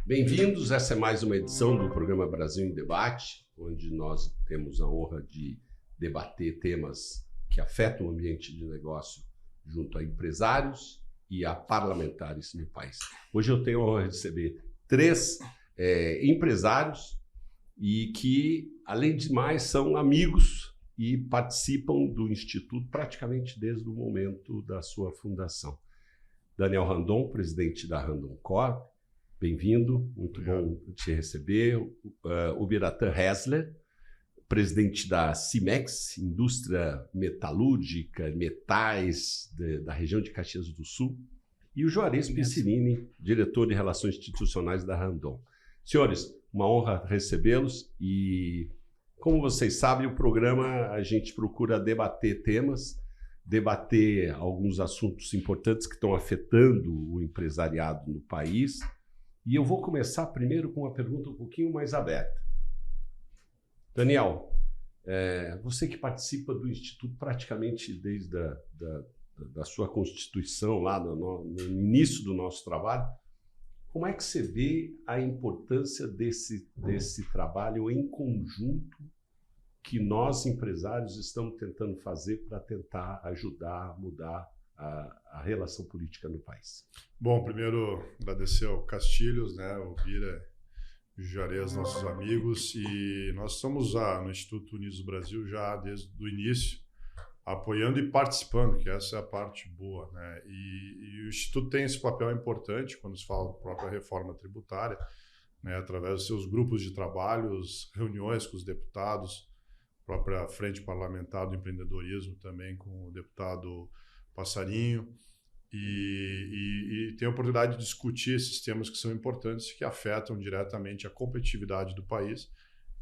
Bem-vindos, essa é mais uma edição do programa Brasil em Debate, onde nós temos a honra de debater temas que afetam o ambiente de negócio junto a empresários e a parlamentares no país. Hoje eu tenho a honra de receber três empresários e que, além de mais, são amigos e participam do Instituto praticamente desde o momento da sua fundação. Daniel Randon, presidente da Randon Corp, bem-vindo, muito bom te receber. O Biratã Hessler, presidente da Cimex, indústria metalúrgica, metais da região de Caxias do Sul, e o Juarez Piscinini, diretor de Relações Institucionais da Randon. Senhores, uma honra recebê-los e, como vocês sabem, o programa a gente procura debater temas, debater alguns assuntos importantes que estão afetando o empresariado no país. E eu vou começar primeiro com uma pergunta um pouquinho mais aberta. Daniel, você que participa do Instituto praticamente desde da sua constituição, lá no início do nosso trabalho, como é que você vê a importância desse trabalho em conjunto que nós, empresários, estamos tentando fazer para tentar ajudar a mudar a relação política no país? Bom, primeiro agradecer ao Castilhos, o Bira e o Juarez, nossos amigos, e nós estamos no Instituto Unidos do Brasil já desde o início, apoiando e participando, que essa é a parte boa, E o Instituto tem esse papel importante quando se fala da própria reforma tributária, através dos seus grupos de trabalhos, reuniões com os deputados, própria Frente Parlamentar do Empreendedorismo também com o deputado Passarinho, e tem a oportunidade de discutir esses temas que são importantes, que afetam diretamente a competitividade do país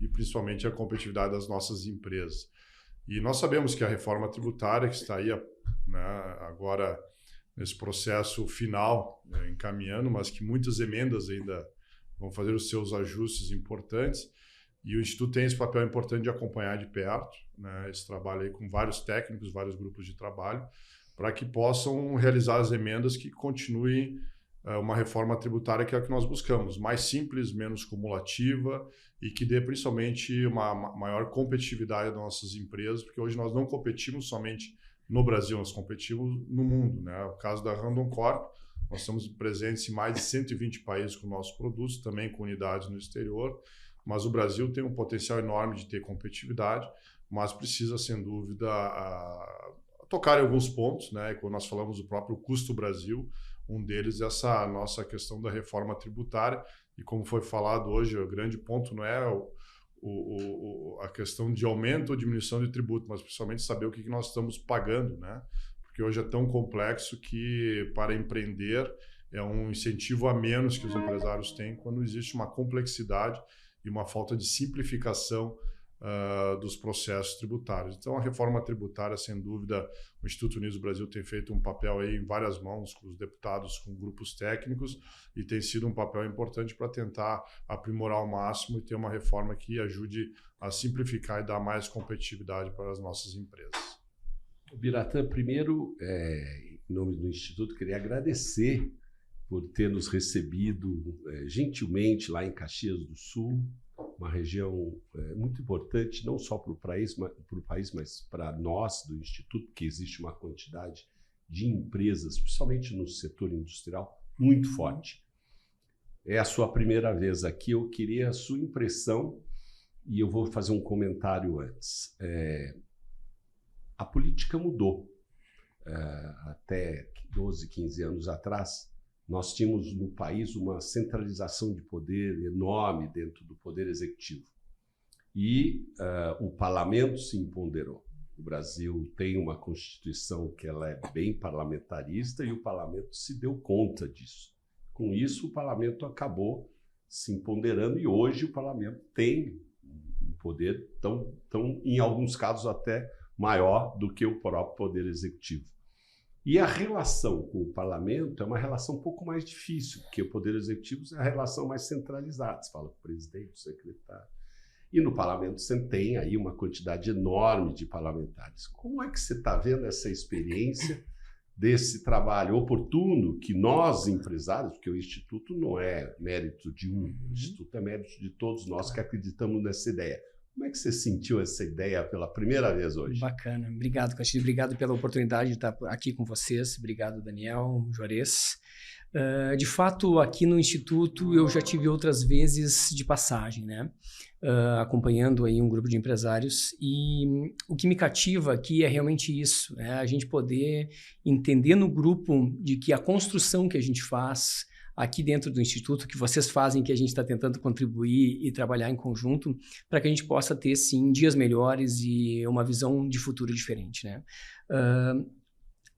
e principalmente a competitividade das nossas empresas. E nós sabemos que a reforma tributária, que está aí agora nesse processo final, encaminhando, mas que muitas emendas ainda vão fazer os seus ajustes importantes, e o Instituto tem esse papel importante de acompanhar de perto esse trabalho aí com vários técnicos, vários grupos de trabalho, para que possam realizar as emendas que continuem uma reforma tributária que é a que nós buscamos, mais simples, menos cumulativa e que dê principalmente uma maior competitividade das nossas empresas, porque hoje nós não competimos somente no Brasil, nós competimos no mundo. O caso da Randon Corp, nós estamos presentes em mais de 120 países com nossos produtos, também com unidades no exterior, mas o Brasil tem um potencial enorme de ter competitividade, mas precisa, sem dúvida, tocar em alguns pontos, Quando nós falamos do próprio custo Brasil, um deles é essa nossa questão da reforma tributária, e como foi falado hoje, o grande ponto não é a questão de aumento ou diminuição de tributo, mas principalmente saber o que nós estamos pagando, Porque hoje é tão complexo que para empreender é um incentivo a menos que os empresários têm quando existe uma complexidade e uma falta de simplificação dos processos tributários. Então, a reforma tributária, sem dúvida, o Instituto Unidos do Brasil tem feito um papel aí em várias mãos, com os deputados, com grupos técnicos, e tem sido um papel importante para tentar aprimorar ao máximo e ter uma reforma que ajude a simplificar e dar mais competitividade para as nossas empresas. Biratã, primeiro, em nome do Instituto, queria agradecer por ter nos recebido gentilmente lá em Caxias do Sul, uma região muito importante, não só para o país, mas para nós do Instituto, que existe uma quantidade de empresas, principalmente no setor industrial, muito forte. É a sua primeira vez aqui, eu queria a sua impressão, e eu vou fazer um comentário antes. A política mudou. Até 12, 15 anos atrás, nós tínhamos no país uma centralização de poder enorme dentro do poder executivo. E o parlamento se empoderou. O Brasil tem uma constituição que ela é bem parlamentarista e o parlamento se deu conta disso. Com isso, o parlamento acabou se empoderando e hoje o parlamento tem um poder tão, em alguns casos, até maior do que o próprio poder executivo. E a relação com o parlamento é uma relação um pouco mais difícil, porque o poder executivo é a relação mais centralizada, você fala com o presidente, o secretário. E no parlamento você tem aí uma quantidade enorme de parlamentares. Como é que você está vendo essa experiência desse trabalho oportuno que nós, empresários, porque o Instituto não é mérito de um, o Instituto é mérito de todos nós que acreditamos nessa ideia. Como é que você sentiu essa ideia pela primeira vez hoje? Bacana. Obrigado, Castilho. Obrigado pela oportunidade de estar aqui com vocês. Obrigado, Daniel, Juarez. De fato, aqui no Instituto, eu já tive outras vezes de passagem, né? Acompanhando aí um grupo de empresários, e o que me cativa aqui é realmente isso, né? A gente poder entender no grupo de que a construção que a gente faz aqui dentro do Instituto, que vocês fazem, que a gente está tentando contribuir e trabalhar em conjunto, para que a gente possa ter, sim, dias melhores e uma visão de futuro diferente, né?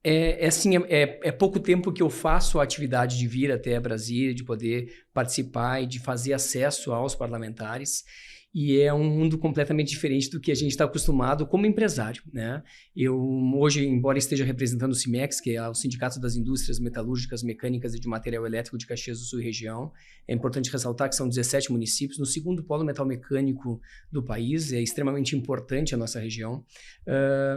É pouco tempo que eu faço a atividade de vir até Brasília, de poder participar e de fazer acesso aos parlamentares, e é um mundo completamente diferente do que a gente está acostumado como empresário, né? Eu hoje, embora esteja representando o CIMEX, que é o Sindicato das Indústrias Metalúrgicas, Mecânicas e de Material Elétrico de Caxias do Sul e região, é importante ressaltar que são 17 municípios, no segundo polo metal mecânico do país, é extremamente importante a nossa região.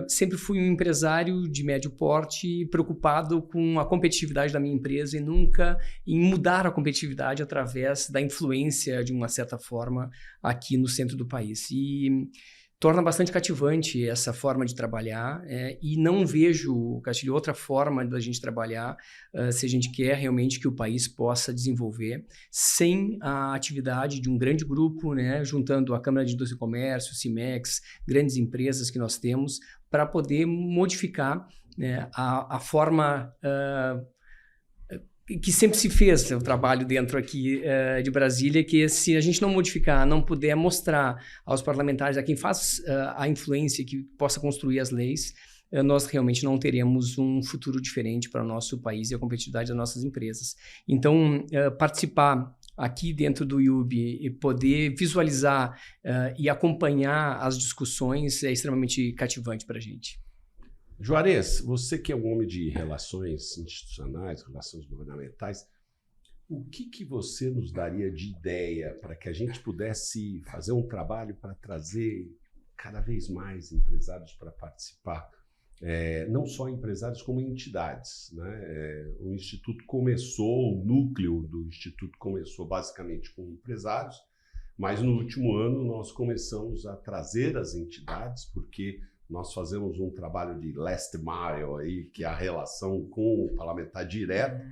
Sempre fui um empresário de médio porte, preocupado com a competitividade da minha empresa e nunca em mudar a competitividade através da influência, de uma certa forma, aqui no centro do país. E torna bastante cativante essa forma de trabalhar, e não vejo, Castilho, outra forma da gente trabalhar se a gente quer realmente que o país possa desenvolver sem a atividade de um grande grupo, né, juntando a Câmara de Indústria e Comércio, o CIMEX, grandes empresas que nós temos, para poder modificar, né, a forma que sempre se fez o trabalho dentro aqui de Brasília, que se a gente não modificar, não puder mostrar aos parlamentares, a quem faz a influência que possa construir as leis, nós realmente não teremos um futuro diferente para o nosso país e a competitividade das nossas empresas. Então, participar aqui dentro do IUB e poder visualizar e acompanhar as discussões é extremamente cativante para a gente. Juarez, você que é um homem de relações institucionais, relações governamentais, o que você nos daria de ideia para que a gente pudesse fazer um trabalho para trazer cada vez mais empresários para participar? Não só empresários, como entidades, né? O Instituto começou, o núcleo do Instituto começou basicamente com empresários, mas no último ano nós começamos a trazer as entidades, porque nós fazemos um trabalho de last mile, aí, que a relação com o parlamentar direto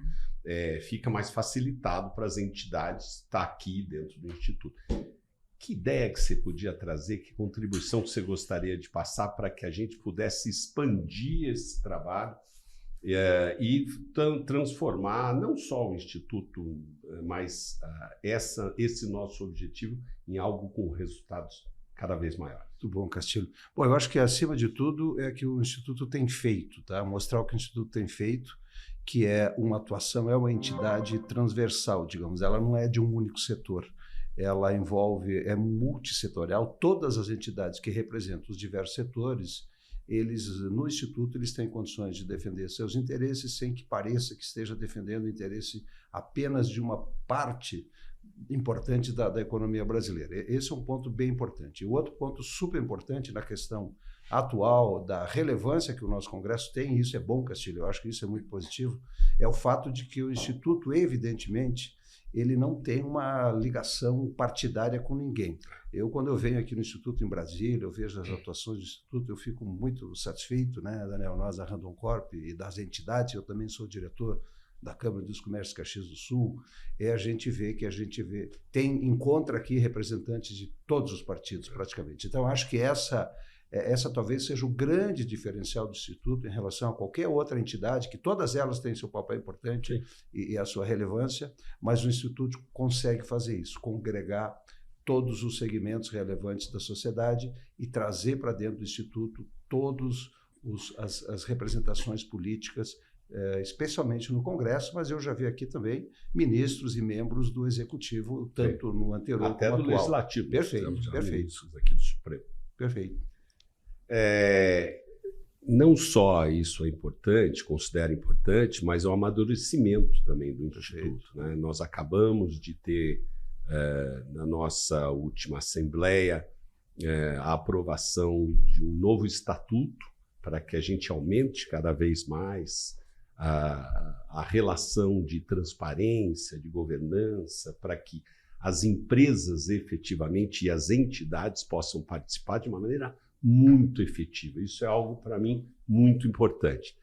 fica mais facilitado para as entidades estar aqui dentro do Instituto. Que ideia que você podia trazer, que contribuição que você gostaria de passar para que a gente pudesse expandir esse trabalho e transformar não só o Instituto, mas esse nosso objetivo em algo com resultados cada vez maior. Muito bom, Castilho. Bom, eu acho que, acima de tudo, é que o Instituto tem feito, tá? Mostrar o que o Instituto tem feito, que é uma atuação, é uma entidade transversal, digamos. Ela não é de um único setor. Ela envolve, é multissetorial. Todas as entidades que representam os diversos setores, eles, no Instituto, eles têm condições de defender seus interesses sem que pareça que esteja defendendo o interesse apenas de uma parte importante da economia brasileira. Esse é um ponto bem importante. O outro ponto super importante na questão atual da relevância que o nosso Congresso tem, e isso é bom, Castilho, eu acho que isso é muito positivo, é o fato de que o Instituto, evidentemente, ele não tem uma ligação partidária com ninguém. Quando eu venho aqui no Instituto em Brasília, eu vejo as atuações do Instituto, eu fico muito satisfeito, né, Daniel, nós da Randon Corp e das entidades, eu também sou diretor da Câmara dos Comércios de Caxias do Sul, a gente vê, encontra aqui representantes de todos os partidos, praticamente. Então, acho que essa talvez seja o grande diferencial do Instituto em relação a qualquer outra entidade, que todas elas têm seu papel importante e a sua relevância, mas o Instituto consegue fazer isso, congregar todos os segmentos relevantes da sociedade e trazer para dentro do Instituto todas as representações políticas, especialmente no Congresso, mas eu já vi aqui também ministros e membros do Executivo, tanto no anterior até como do atual. Legislativo. Perfeito. Aqui do Supremo. Perfeito. Não só isso é importante, considero importante, mas é o amadurecimento também do Instituto, né? Nós acabamos de ter, na nossa última Assembleia, a aprovação de um novo estatuto para que a gente aumente cada vez mais a relação de transparência, de governança, para que as empresas efetivamente e as entidades possam participar de uma maneira muito efetiva. Isso é algo, para mim, muito importante.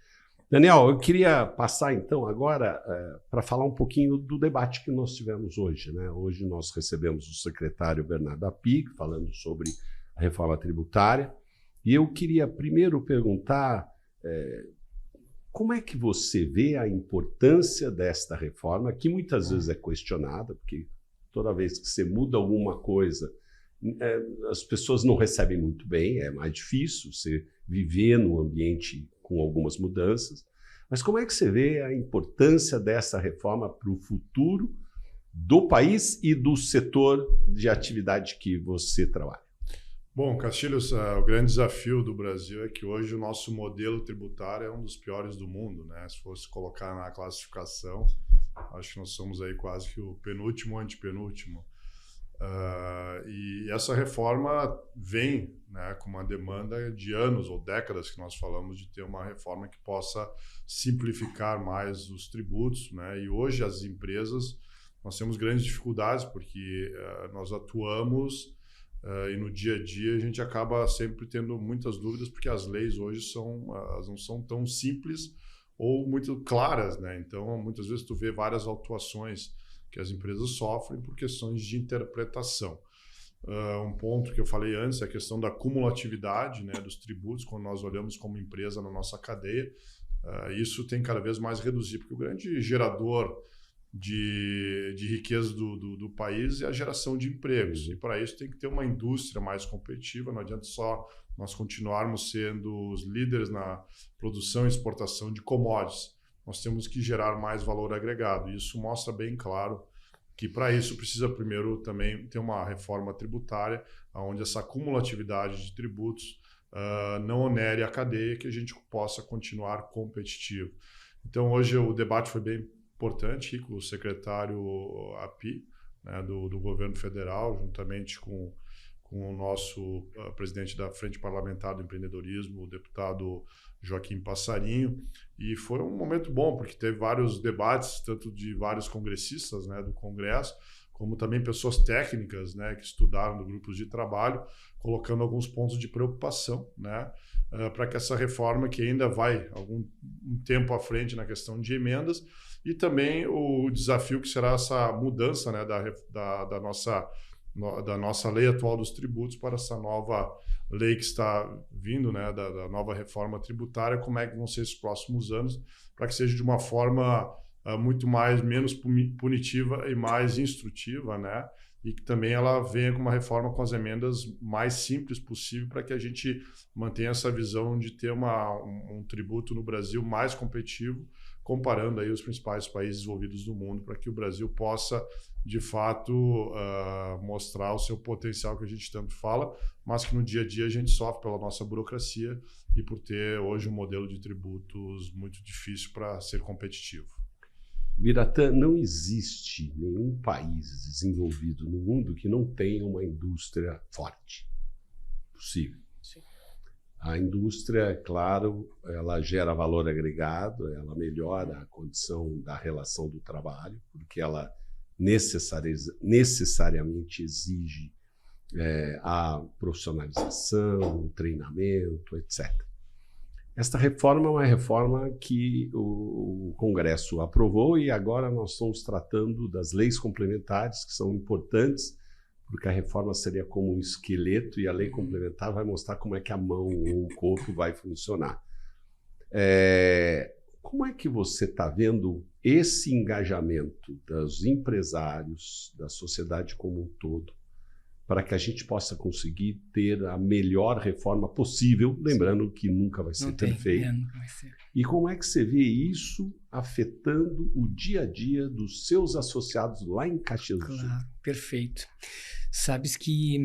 Daniel, eu queria passar, então, agora para falar um pouquinho do debate que nós tivemos hoje, né? Hoje nós recebemos o secretário Bernardo Api, falando sobre a reforma tributária, e eu queria primeiro perguntar como é que você vê a importância desta reforma, que muitas vezes é questionada, porque toda vez que você muda alguma coisa, as pessoas não recebem muito bem, é mais difícil você viver num ambiente com algumas mudanças. Mas como é que você vê a importância dessa reforma para o futuro do país e do setor de atividade que você trabalha? Bom, Castilhos, o grande desafio do Brasil é que hoje o nosso modelo tributário é um dos piores do mundo, né? Se fosse colocar na classificação, acho que nós somos aí quase que o penúltimo, antepenúltimo. E essa reforma vem, né, com uma demanda de anos ou décadas que nós falamos de ter uma reforma que possa simplificar mais os tributos, né? E hoje as empresas, nós temos grandes dificuldades porque nós atuamos e no dia a dia a gente acaba sempre tendo muitas dúvidas porque as leis hoje elas não são tão simples ou muito claras, né? Então, muitas vezes tu vê várias autuações que as empresas sofrem por questões de interpretação. Um ponto que eu falei antes é a questão da cumulatividade, né, dos tributos, quando nós olhamos como empresa na nossa cadeia. Isso tem cada vez mais reduzido, porque o grande gerador de riqueza do país é a geração de empregos. E para isso tem que ter uma indústria mais competitiva, não adianta só nós continuarmos sendo os líderes na produção e exportação de commodities. Nós temos que gerar mais valor agregado. E isso mostra bem claro que para isso precisa primeiro também ter uma reforma tributária, onde essa cumulatividade de tributos não onere a cadeia, que a gente possa continuar competitivo. Então hoje o debate foi bem importante com o secretário Api, né, do governo federal, juntamente com o nosso presidente da Frente Parlamentar do Empreendedorismo, o deputado Joaquim Passarinho, e foi um momento bom, porque teve vários debates, tanto de vários congressistas, né, do Congresso, como também pessoas técnicas, né, que estudaram no grupos de trabalho, colocando alguns pontos de preocupação, né, para que essa reforma, que ainda vai um tempo à frente na questão de emendas, e também o desafio que será essa mudança, né, da nossa lei atual dos tributos para essa nova lei que está vindo, né, da nova reforma tributária, como é que vão ser esses próximos anos, para que seja de uma forma menos punitiva e mais instrutiva, né, e que também ela venha com uma reforma com as emendas mais simples possível, para que a gente mantenha essa visão de ter um tributo no Brasil mais competitivo, comparando aí os principais países desenvolvidos do mundo, para que o Brasil possa, de fato, mostrar o seu potencial que a gente tanto fala, mas que no dia a dia a gente sofre pela nossa burocracia e por ter hoje um modelo de tributos muito difícil para ser competitivo. Biratã, não existe nenhum país desenvolvido no mundo que não tenha uma indústria forte. Possível. Sim. A indústria, claro, ela gera valor agregado, ela melhora a condição da relação do trabalho, porque ela necessariamente exige a profissionalização, o treinamento, etc. Esta reforma é uma reforma que o Congresso aprovou e agora nós estamos tratando das leis complementares, que são importantes, porque a reforma seria como um esqueleto e a lei complementar vai mostrar como é que a mão ou o corpo vai funcionar. Como é que você está vendo esse engajamento dos empresários, da sociedade como um todo, para que a gente possa conseguir ter a melhor reforma possível, lembrando que nunca vai ser perfeito. Nunca vai ser. E como é que você vê isso afetando o dia a dia dos seus associados lá em Caxias do Sul? Claro, perfeito. Sabes que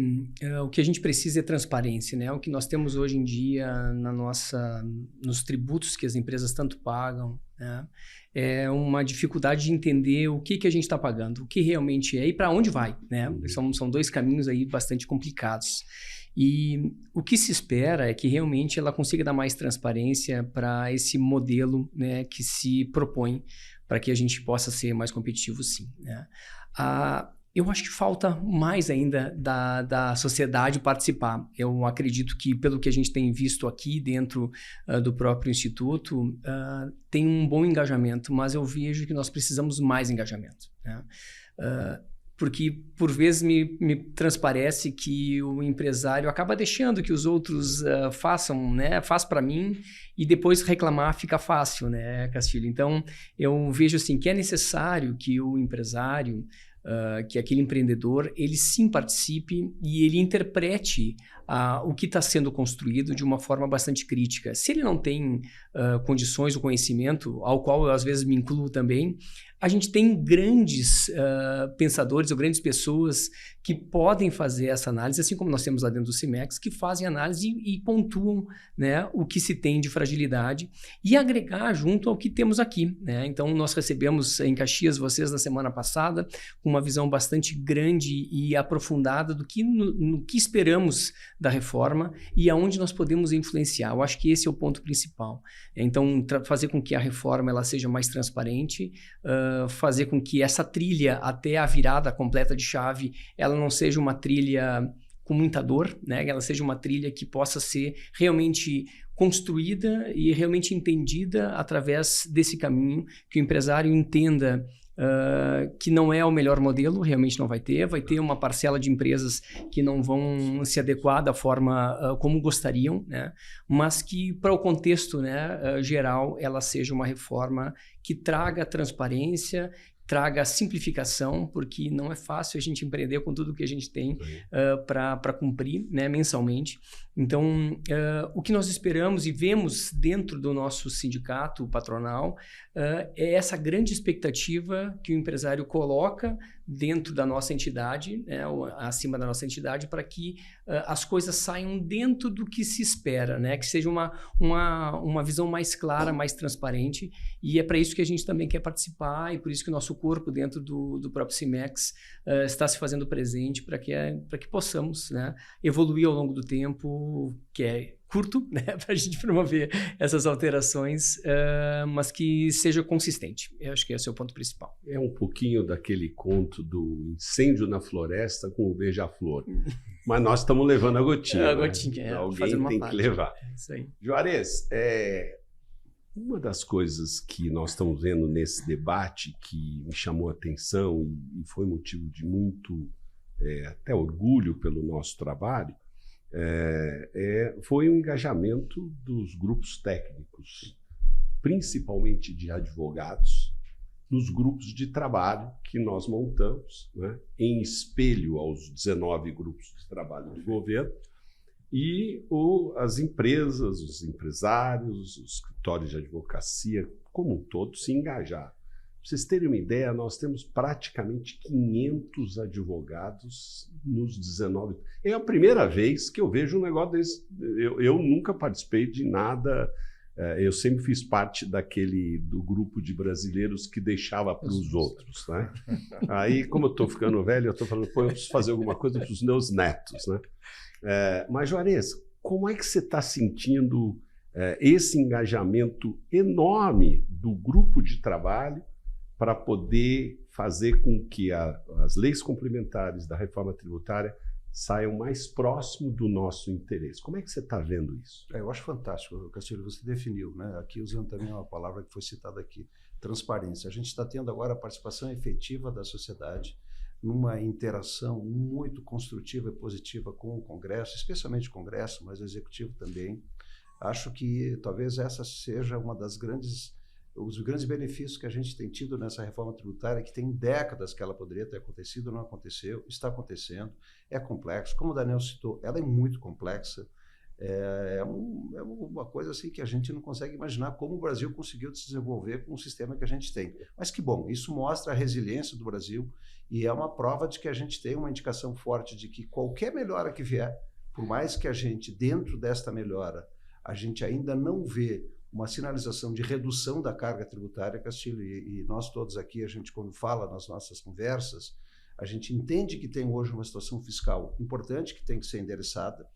o que a gente precisa é transparência, né? O que nós temos hoje em dia nos tributos que as empresas tanto pagam, né? É uma dificuldade de entender o que a gente está pagando, o que realmente é e para onde vai, né? São dois caminhos aí bastante complicados. E o que se espera é que realmente ela consiga dar mais transparência para esse modelo, né, que se propõe para que a gente possa ser mais competitivo, sim, né? Eu acho que falta mais ainda da sociedade participar. Eu acredito que, pelo que a gente tem visto aqui dentro do próprio Instituto, tem um bom engajamento, mas eu vejo que nós precisamos mais engajamento, né? Porque, por vezes, me transparece que o empresário acaba deixando que os outros façam, né? Faz para mim e depois reclamar fica fácil, né, Castilho? Então, eu vejo assim, que é necessário que o empresário, que aquele empreendedor, ele sim participe e ele interprete o que está sendo construído de uma forma bastante crítica. Se ele não tem condições ou conhecimento, ao qual eu às vezes me incluo também, a gente tem grandes pensadores ou grandes pessoas que podem fazer essa análise, assim como nós temos lá dentro do CIMEX, que fazem análise e pontuam, né, o que se tem de fragilidade e agregar junto ao que temos aqui, né? Então, nós recebemos em Caxias vocês na semana passada com uma visão bastante grande e aprofundada do que no que esperamos da reforma e aonde nós podemos influenciar. Eu acho que esse é o ponto principal. Então, fazer com que a reforma ela seja mais transparente, fazer com que essa trilha até a virada completa de chave, ela não seja uma trilha com muita dor, né? Ela seja uma trilha que possa ser realmente construída e realmente entendida através desse caminho, que o empresário entenda que não é o melhor modelo, realmente não vai ter uma parcela de empresas que não vão se adequar da forma como gostariam, né? Mas que para o contexto, né, geral, ela seja uma reforma que traga transparência, traga simplificação, porque não é fácil a gente empreender com tudo que a gente tem para cumprir, né, mensalmente. Então, o que nós esperamos e vemos dentro do nosso sindicato patronal é essa grande expectativa que o empresário coloca dentro da nossa entidade, né, acima da nossa entidade, para que as coisas saiam dentro do que se espera, né, que seja uma visão mais clara, mais transparente, e é para isso que a gente também quer participar e por isso que o nosso corpo dentro do próprio CIMEX está se fazendo presente para que possamos, né, evoluir ao longo do tempo, que é curto, né, para a gente promover essas alterações, mas que seja consistente. Eu acho que esse é o ponto principal. É um pouquinho daquele conto do incêndio na floresta com o beija-flor. Mas nós estamos levando a gotinha. A gotinha, né? Alguém tem que levar. É isso aí. Juarez, uma das coisas que nós estamos vendo nesse debate que me chamou a atenção e foi motivo de muito até orgulho pelo nosso trabalho, foi o engajamento dos grupos técnicos, principalmente de advogados, nos grupos de trabalho que nós montamos, né, em espelho aos 19 grupos de trabalho do governo, e as empresas, os empresários, os escritórios de advocacia, como um todo, se engajaram. Para vocês terem uma ideia, nós temos praticamente 500 advogados nos 19. É a primeira vez que eu vejo um negócio desse. Eu nunca participei de nada. Eu sempre fiz parte do grupo de brasileiros que deixava para os outros, né? Aí, como eu estou ficando velho, eu estou falando, eu preciso fazer alguma coisa para os meus netos, né? Mas, Juarez, como é que você está sentindo esse engajamento enorme do grupo de trabalho para poder fazer com que as leis complementares da reforma tributária saiam mais próximo do nosso interesse? Como é que você está vendo isso? Eu acho fantástico, Castilho, você definiu, né? Aqui usando também uma palavra que foi citada aqui, transparência. A gente está tendo agora a participação efetiva da sociedade numa interação muito construtiva e positiva com o Congresso, especialmente o Congresso, mas o Executivo também. Acho que talvez essa seja uma das os grandes benefícios que a gente tem tido nessa reforma tributária, que tem décadas que ela poderia ter acontecido, não aconteceu, está acontecendo, é complexo. Como o Daniel citou, ela é muito complexa. É uma coisa assim que a gente não consegue imaginar como o Brasil conseguiu se desenvolver com o sistema que a gente tem. Mas que bom, isso mostra a resiliência do Brasil e é uma prova de que a gente tem uma indicação forte de que qualquer melhora que vier, por mais que a gente, dentro desta melhora, a gente ainda não vê uma sinalização de redução da carga tributária, Castilho, e nós todos aqui, a gente quando fala nas nossas conversas, a gente entende que tem hoje uma situação fiscal importante que tem que ser endereçada,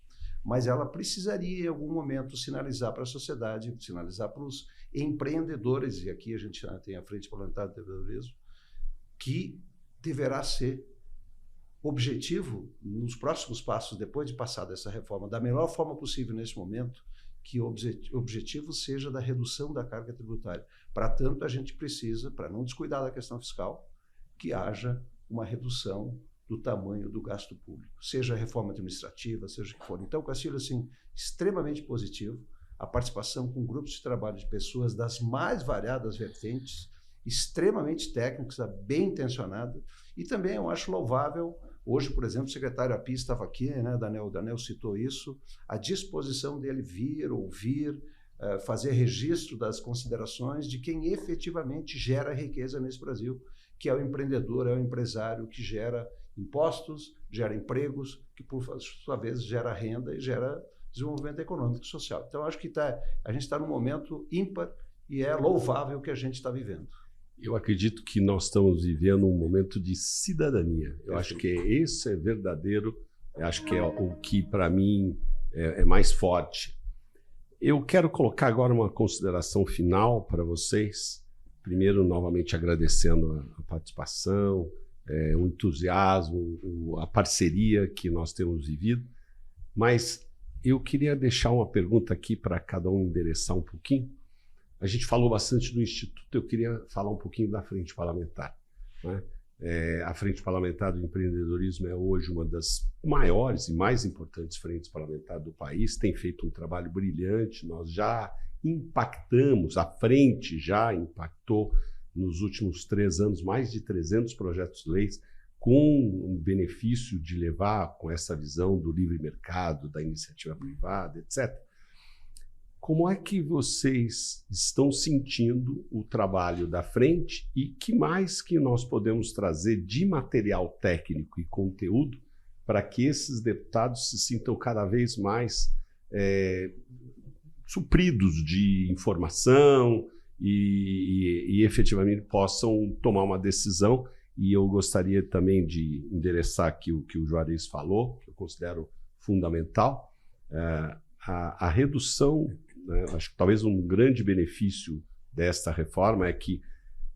mas ela precisaria, em algum momento, sinalizar para a sociedade, sinalizar para os empreendedores, e aqui a gente tem a Frente Parlamentar do Empreendedorismo, que deverá ser objetivo, nos próximos passos, depois de passar dessa reforma, da melhor forma possível nesse momento, que o objetivo seja da redução da carga tributária. Para tanto, a gente precisa, para não descuidar da questão fiscal, que haja uma redução do tamanho do gasto público, seja a reforma administrativa, seja o que for. Então, Castilho, assim, extremamente positivo, a participação com grupos de trabalho de pessoas das mais variadas vertentes, extremamente técnicos, bem intencionadas, e também eu acho louvável. Hoje, por exemplo, o secretário Api estava aqui, né? O Daniel citou isso, a disposição dele vir, ouvir, fazer registro das considerações de quem efetivamente gera riqueza nesse Brasil, que é o empreendedor, é o empresário que gera impostos, gera empregos, que por sua vez gera renda e gera desenvolvimento econômico e social. Então, acho que a gente está num momento ímpar e é louvável o que a gente está vivendo. Eu acredito que nós estamos vivendo um momento de cidadania. Eu acho que esse é verdadeiro, eu acho que é o que, para mim, é mais forte. Eu quero colocar agora uma consideração final para vocês. Primeiro, novamente agradecendo a participação, o entusiasmo, a parceria que nós temos vivido. Mas eu queria deixar uma pergunta aqui para cada um endereçar um pouquinho. A gente falou bastante do Instituto, eu queria falar um pouquinho da Frente Parlamentar, né? A Frente Parlamentar do Empreendedorismo é hoje uma das maiores e mais importantes frentes parlamentares do país, tem feito um trabalho brilhante, nós já impactamos, a frente já impactou nos últimos 3 anos mais de 300 projetos de leis com o benefício de levar com essa visão do livre mercado, da iniciativa privada, etc. Como é que vocês estão sentindo o trabalho da frente e que mais que nós podemos trazer de material técnico e conteúdo para que esses deputados se sintam cada vez mais supridos de informação e efetivamente possam tomar uma decisão? E eu gostaria também de endereçar aqui o que o Juarez falou, que eu considero fundamental, a redução. Acho que talvez um grande benefício desta reforma é que,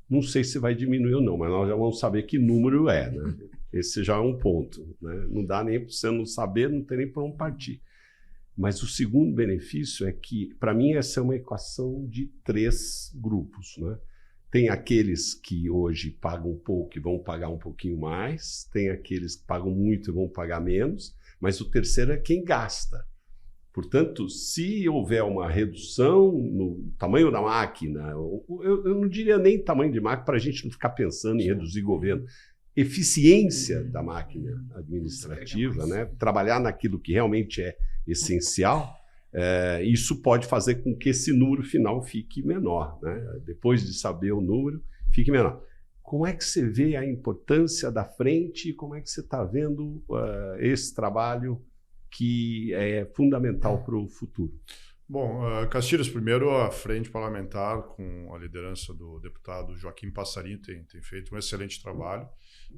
não sei se vai diminuir ou não, mas nós já vamos saber que número é, né? Esse já é um ponto, né? Não dá nem para você não saber, não tem nem para onde partir. Mas o segundo benefício é que, para mim, essa é uma equação de 3 grupos, né? Tem aqueles que hoje pagam pouco e vão pagar um pouquinho mais, tem aqueles que pagam muito e vão pagar menos, mas o terceiro é quem gasta. Portanto, se houver uma redução no tamanho da máquina, eu não diria nem tamanho de máquina para a gente não ficar pensando em reduzir governo, eficiência da máquina administrativa, né? Trabalhar naquilo que realmente é essencial, isso pode fazer com que esse número final fique menor, né? Depois de saber o número, fique menor. Como é que você vê a importância da frente e como é que você está vendo esse trabalho que é fundamental para o futuro? Bom, Castilhos, primeiro a Frente Parlamentar, com a liderança do deputado Joaquim Passarinho, tem feito um excelente trabalho.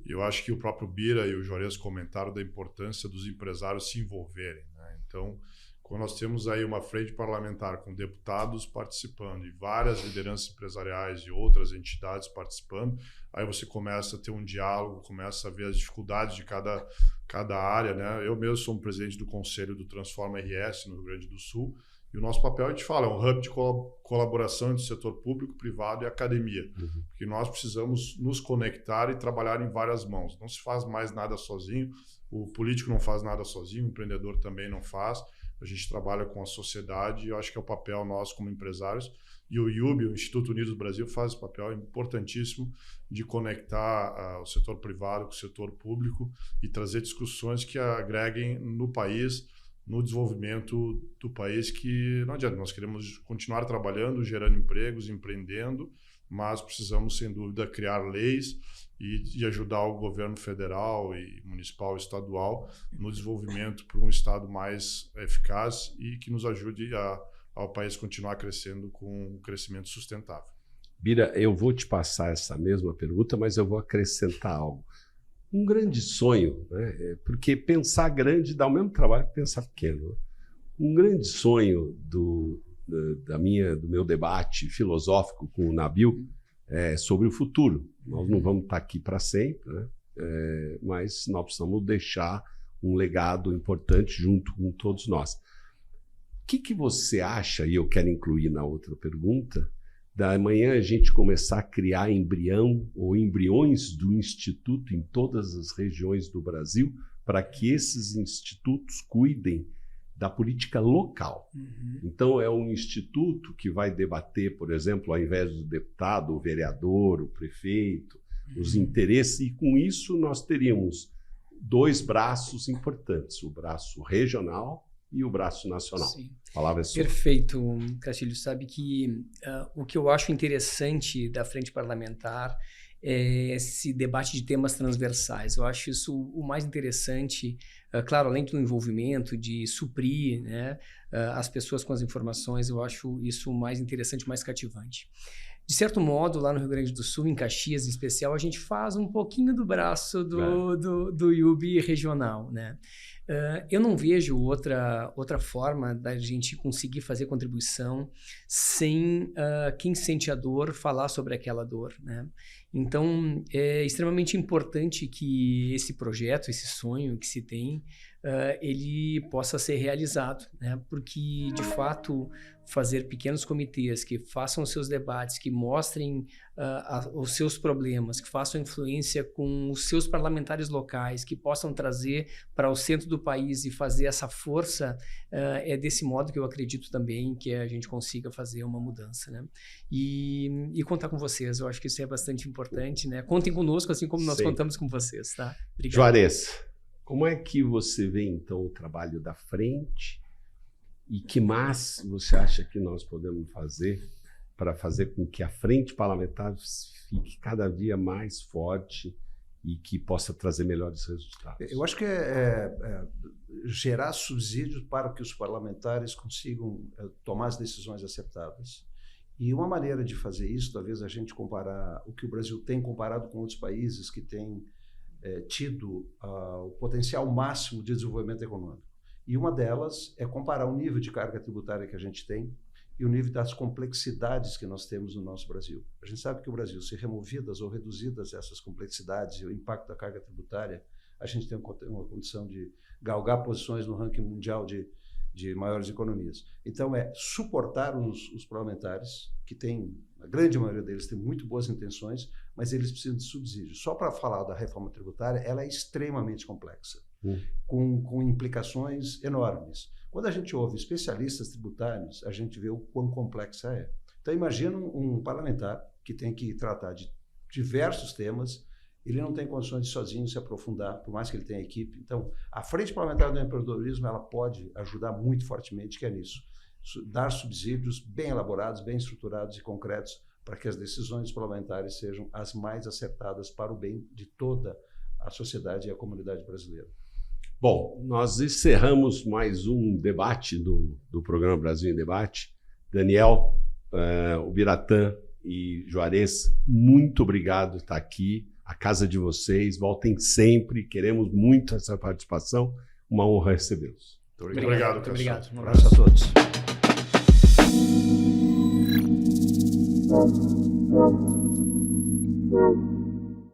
Eu acho que o próprio Bira e o Juarez comentaram da importância dos empresários se envolverem, né? Então, quando nós temos aí uma frente parlamentar com deputados participando e várias lideranças empresariais e outras entidades participando, aí você começa a ter um diálogo, começa a ver as dificuldades de cada área, né? Eu mesmo sou um presidente do Conselho do Transforma RS no Rio Grande do Sul, e o nosso papel, a gente fala, é um hub de colaboração entre o setor público, privado e academia, porque nós precisamos nos conectar e trabalhar em várias mãos. Não se faz mais nada sozinho, o político não faz nada sozinho, o empreendedor também não faz. A gente trabalha com a sociedade e eu acho que é o papel nosso como empresários. E o IUB, o Instituto Unidos do Brasil, faz esse papel importantíssimo de conectar o setor privado com o setor público e trazer discussões que agreguem no país, no desenvolvimento do país, que não adianta. Nós queremos continuar trabalhando, gerando empregos, empreendendo, mas precisamos, sem dúvida, criar leis e ajudar o governo federal e municipal e estadual no desenvolvimento para um Estado mais eficaz e que nos ajude ao país continuar crescendo com um crescimento sustentável. Bira, eu vou te passar essa mesma pergunta, mas eu vou acrescentar algo. Um grande sonho, né? Porque pensar grande dá o mesmo trabalho que pensar pequeno. Um grande sonho do meu debate filosófico com o Nabil é sobre o futuro. Nós não vamos estar aqui para sempre, né? Mas nós precisamos deixar um legado importante junto com todos nós. O que você acha, e eu quero incluir na outra pergunta, da amanhã a gente começar a criar embrião ou embriões do Instituto em todas as regiões do Brasil, para que esses institutos cuidem da política local. Então, é um instituto que vai debater, por exemplo, ao invés do deputado, o vereador, o prefeito, os interesses, e com isso nós teríamos 2 braços importantes, o braço regional e o braço nacional. Sim. A palavra é sua. Perfeito, Castilho. Sabe que o que eu acho interessante da frente parlamentar é esse debate de temas transversais. Eu acho isso o mais interessante, claro, além do envolvimento, de suprir, né, as pessoas com as informações, eu acho isso o mais interessante, mais cativante. De certo modo, lá no Rio Grande do Sul, em Caxias em especial, a gente faz um pouquinho do braço do IUB regional, né? Eu não vejo outra forma da gente conseguir fazer contribuição sem quem sente a dor falar sobre aquela dor, né? Então, é extremamente importante que esse projeto, esse sonho que se tem, ele possa ser realizado, né? Porque, de fato, fazer pequenos comitês que façam os seus debates, que mostrem os seus problemas, que façam influência com os seus parlamentares locais, que possam trazer para o centro do país e fazer essa força, é desse modo que eu acredito também que a gente consiga fazer uma mudança, né? E contar com vocês, eu acho que isso é bastante importante, né? Contem conosco, assim como nós contamos com vocês, tá? Obrigado. Juarez, como é que você vê, então, o trabalho da frente e que mais você acha que nós podemos fazer para fazer com que a frente parlamentar fique cada dia mais forte e que possa trazer melhores resultados? Eu acho que gerar subsídios para que os parlamentares consigam tomar as decisões acertadas. E uma maneira de fazer isso, talvez a gente comparar o que o Brasil tem comparado com outros países que têm tido o potencial máximo de desenvolvimento econômico. E uma delas é comparar o nível de carga tributária que a gente tem e o nível das complexidades que nós temos no nosso Brasil. A gente sabe que o Brasil, se removidas ou reduzidas essas complexidades e o impacto da carga tributária, a gente tem uma condição de galgar posições no ranking mundial de maiores economias. Então, suportar os parlamentares, que tem, a grande maioria deles tem muito boas intenções, mas eles precisam de subsídios. Só para falar da reforma tributária, ela é extremamente complexa, com implicações enormes. Quando a gente ouve especialistas tributários, a gente vê o quão complexa é. Então, imagina um parlamentar que tem que tratar de diversos temas, ele não tem condições de sozinho se aprofundar, por mais que ele tenha equipe. Então, a Frente Parlamentar do Empreendedorismo, ela pode ajudar muito fortemente, que é nisso. Dar subsídios bem elaborados, bem estruturados e concretos para que as decisões parlamentares sejam as mais acertadas para o bem de toda a sociedade e a comunidade brasileira. Bom, nós encerramos mais um debate do programa Brasil em Debate. Daniel, Ubiratã e Juarez, muito obrigado por estar aqui. A casa de vocês, voltem sempre, queremos muito essa participação, uma honra recebê-los. Muito obrigado, muito obrigado. Um abraço a todos.